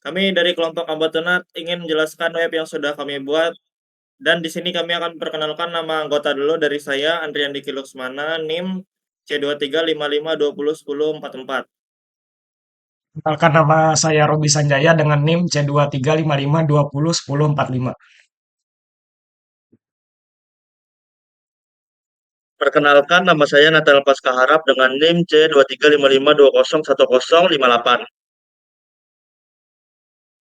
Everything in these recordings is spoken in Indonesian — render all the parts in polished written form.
Kami dari kelompok Ambatonat ingin menjelaskan web yang sudah kami buat dan di sini kami akan perkenalkan nama anggota dulu dari saya Andrian Diki Luxmana, NIM C2355201044. Kenalkan nama saya Robi Sanjaya dengan NIM C2355201045. Perkenalkan nama saya Natal Paskaharap dengan NIM C235520101058.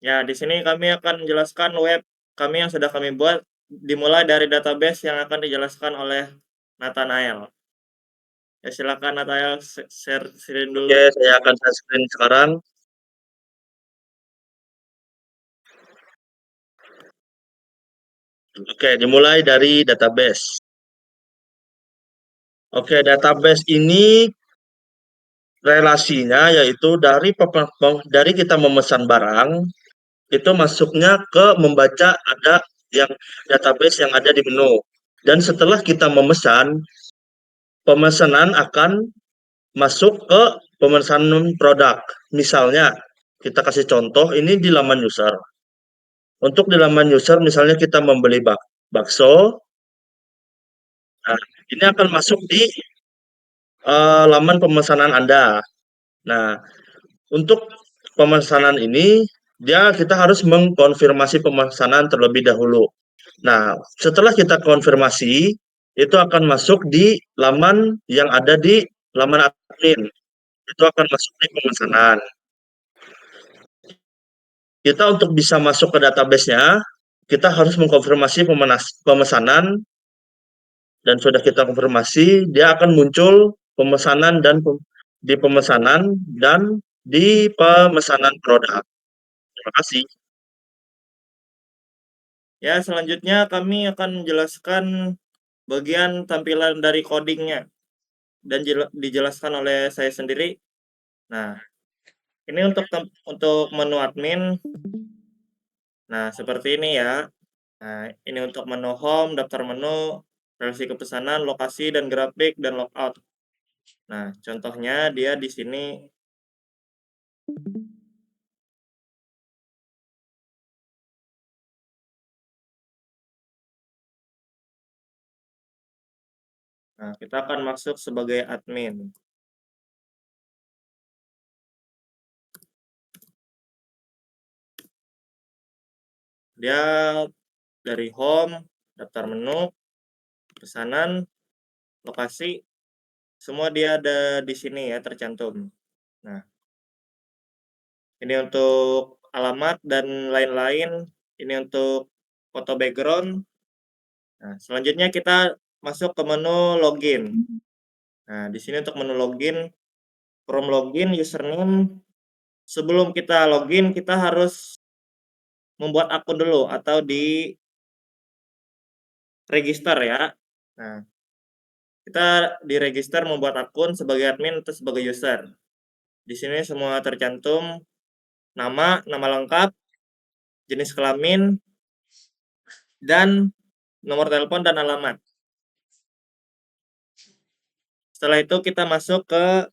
Ya, di sini kami akan menjelaskan web kami yang sudah kami buat dimulai dari database yang akan dijelaskan oleh Nathanael. Ya, silakan Nathanael share screen dulu. Oke, saya akan share screen sekarang. Oke, dimulai dari database. Oke, database ini relasinya yaitu dari kita memesan barang itu masuknya ke membaca ada yang database yang ada di menu. Dan setelah kita memesan, pemesanan akan masuk ke pemesanan produk. Misalnya, kita kasih contoh ini di laman user. Untuk di laman user misalnya kita membeli bakso, nah, ini akan masuk di laman pemesanan Anda. Nah, untuk pemesanan ini kita harus mengkonfirmasi pemesanan terlebih dahulu. Nah, setelah kita konfirmasi, itu akan masuk di laman yang ada di laman admin. Itu akan masuk di pemesanan. Kita untuk bisa masuk ke database-nya, kita harus mengkonfirmasi pemesanan dan sudah kita konfirmasi, dia akan muncul pemesanan di pemesanan dan di pemesanan produk. Terima kasih. Ya, selanjutnya kami akan menjelaskan bagian tampilan dari codingnya dan dijelaskan oleh saya sendiri. Nah, ini untuk menu admin. Nah, seperti ini ya. Nah, ini untuk menu home, daftar menu, relasi kepesanan, lokasi dan grafik dan logout. Nah, contohnya dia di sini. Nah, kita akan masuk sebagai admin. Dia dari home, daftar menu, pesanan, lokasi, semua dia ada di sini ya tercantum. Nah, ini untuk alamat dan lain-lain. Ini untuk foto background. Nah, selanjutnya kita masuk ke menu login. Nah, di sini untuk menu login, from login, username. Sebelum kita login, kita harus membuat akun dulu atau di register ya. Nah, kita di register membuat akun sebagai admin atau sebagai user. Di sini semua tercantum nama lengkap, jenis kelamin, dan nomor telepon dan alamat. Setelah itu kita masuk ke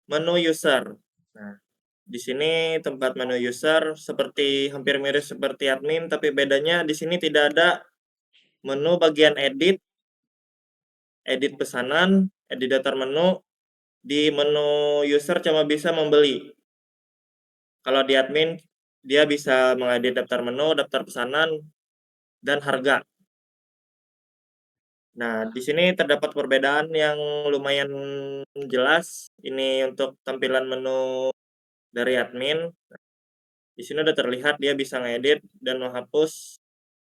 menu user. Nah, di sini tempat menu user hampir mirip seperti admin, tapi bedanya di sini tidak ada menu bagian edit pesanan, edit daftar menu. Di menu user cuma bisa membeli. Kalau di admin dia bisa mengedit daftar menu, daftar pesanan, dan harga. Nah, di sini terdapat perbedaan yang lumayan jelas. Ini untuk tampilan menu dari admin. Di sini udah terlihat dia bisa ngedit dan menghapus.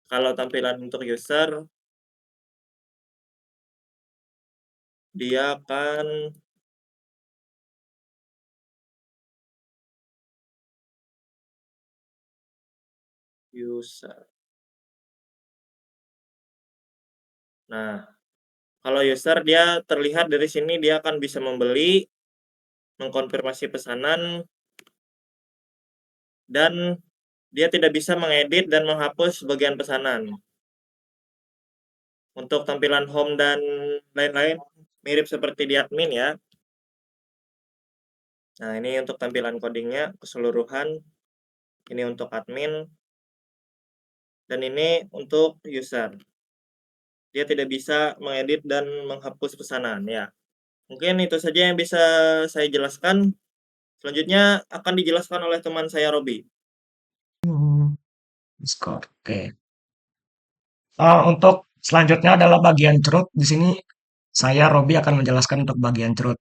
Kalau tampilan untuk user, dia akan user. Nah, kalau user dia terlihat dari sini dia akan bisa membeli, mengkonfirmasi pesanan, dan dia tidak bisa mengedit dan menghapus bagian pesanan. Untuk tampilan home dan lain-lain mirip seperti di admin ya. Nah, ini untuk tampilan codingnya keseluruhan. ini untuk admin, dan ini untuk user. Dia tidak bisa mengedit dan menghapus pesanan, ya. Mungkin itu saja yang bisa saya jelaskan. Selanjutnya akan dijelaskan oleh teman saya, Robi. Discord. Oke. Untuk selanjutnya adalah bagian cerut. Di sini saya Robi akan menjelaskan untuk bagian cerut.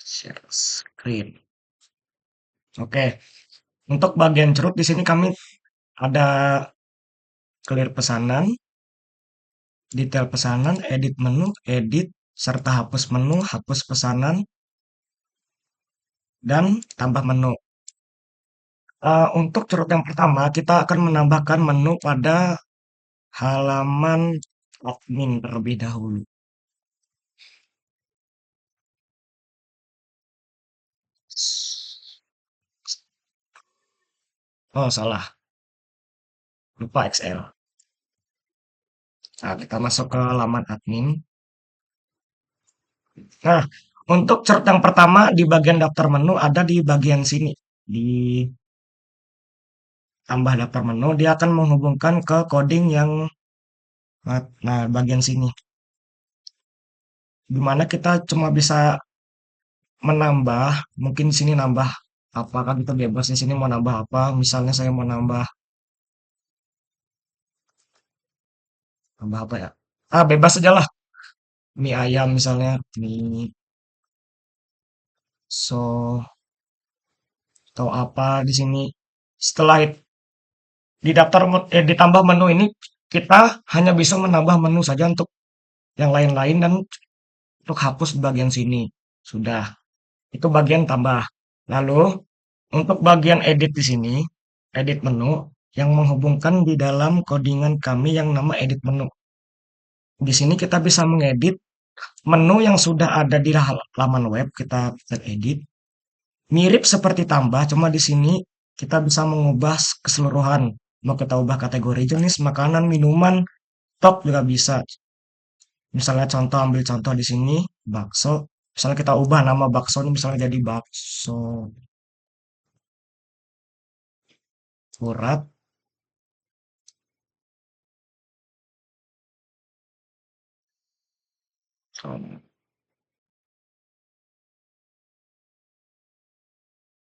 Share screen. Oke. Untuk bagian cerut di sini kami ada clear pesanan, detail pesanan, edit menu, edit, serta hapus menu, hapus pesanan, dan tambah menu. Untuk cerut yang pertama, kita akan menambahkan menu pada halaman admin terlebih dahulu. Oh, salah. Lupa XL. Nah, kita masuk ke halaman admin. Nah, untuk cerut yang pertama di bagian daftar menu ada di bagian sini. Di tambah daftar menu, dia akan menghubungkan ke coding yang bagian sini. Dimana kita cuma bisa menambah, mungkin di sini nambah apa kan kita bebas di sini mau nambah apa. Misalnya saya mau nambah apa ya? Bebas aja lah. Mie ayam misalnya, mie so atau apa di sini. Setelah ditambah menu ini kita hanya bisa menambah menu saja untuk yang lain-lain dan untuk hapus bagian sini. Sudah. Itu bagian tambah. Lalu untuk bagian edit di sini, edit menu yang menghubungkan di dalam codingan kami yang nama edit menu. Di sini kita bisa mengedit menu yang sudah ada di halaman web, kita edit. Mirip seperti tambah, cuma di sini kita bisa mengubah keseluruhan. Mau kita ubah kategori jenis, makanan, minuman, top juga bisa. Misalnya contoh, ambil contoh di sini, bakso. Misalnya kita ubah nama bakso ini misalnya jadi bakso urat.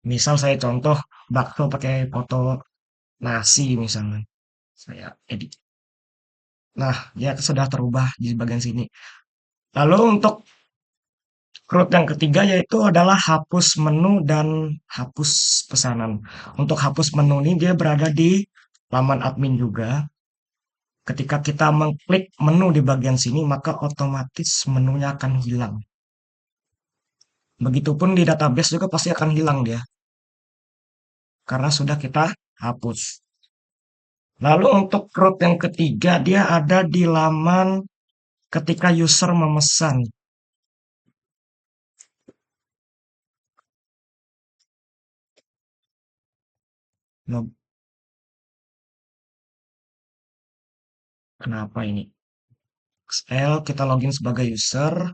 Misal saya contoh bakso pakai foto nasi misalnya. Saya edit. Nah, ya sudah terubah di bagian sini. Lalu untuk root yang ketiga yaitu adalah hapus menu dan hapus pesanan. Untuk hapus menu ini dia berada di laman admin juga. Ketika kita mengklik menu di bagian sini, maka otomatis menunya akan hilang. Begitupun di database juga pasti akan hilang dia, karena sudah kita hapus. Lalu untuk root yang ketiga, dia ada di laman ketika user memesan. Loh, kenapa ini? XL, kita login sebagai user.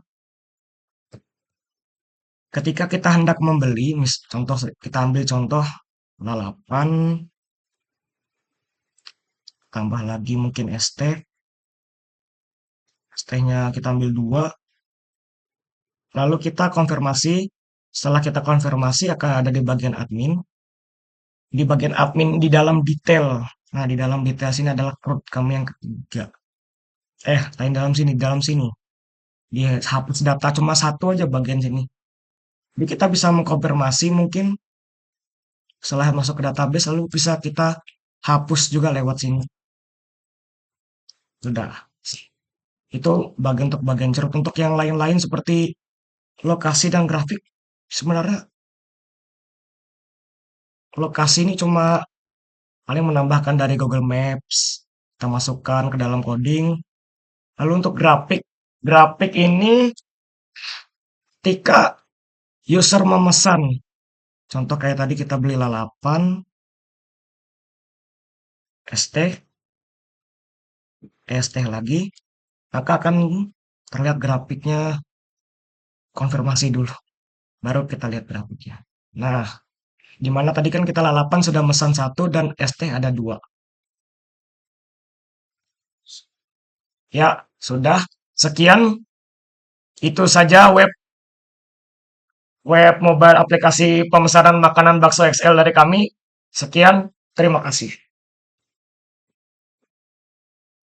Ketika kita hendak membeli, contoh kita ambil contoh lalapan, tambah lagi mungkin ST, ST-nya kita ambil 2, lalu kita konfirmasi. Setelah kita konfirmasi akan ada di bagian admin. Di bagian admin di dalam detail. Nah, di dalam detail sini adalah root kami yang ketiga. Lain dalam sini. Dia hapus data cuma satu aja bagian sini. Jadi kita bisa mengkonfirmasi mungkin setelah masuk ke database lalu bisa kita hapus juga lewat sini. Sudah. Itu untuk bagian cerut. Untuk yang lain-lain seperti lokasi dan grafik, sebenarnya lokasi ini cuma paling menambahkan dari Google Maps, kita masukkan ke dalam coding. Lalu untuk grafik, grafik ini ketika user memesan, contoh kayak tadi kita beli lalapan, ST, ST lagi, maka akan terlihat grafiknya konfirmasi dulu. baru kita lihat grafiknya. Nah, di mana tadi kan kita lalapan sudah mesan satu dan es teh ada dua. Ya, sudah. Sekian, itu saja web mobile aplikasi pemesanan makanan bakso XL dari kami. Sekian, terima kasih.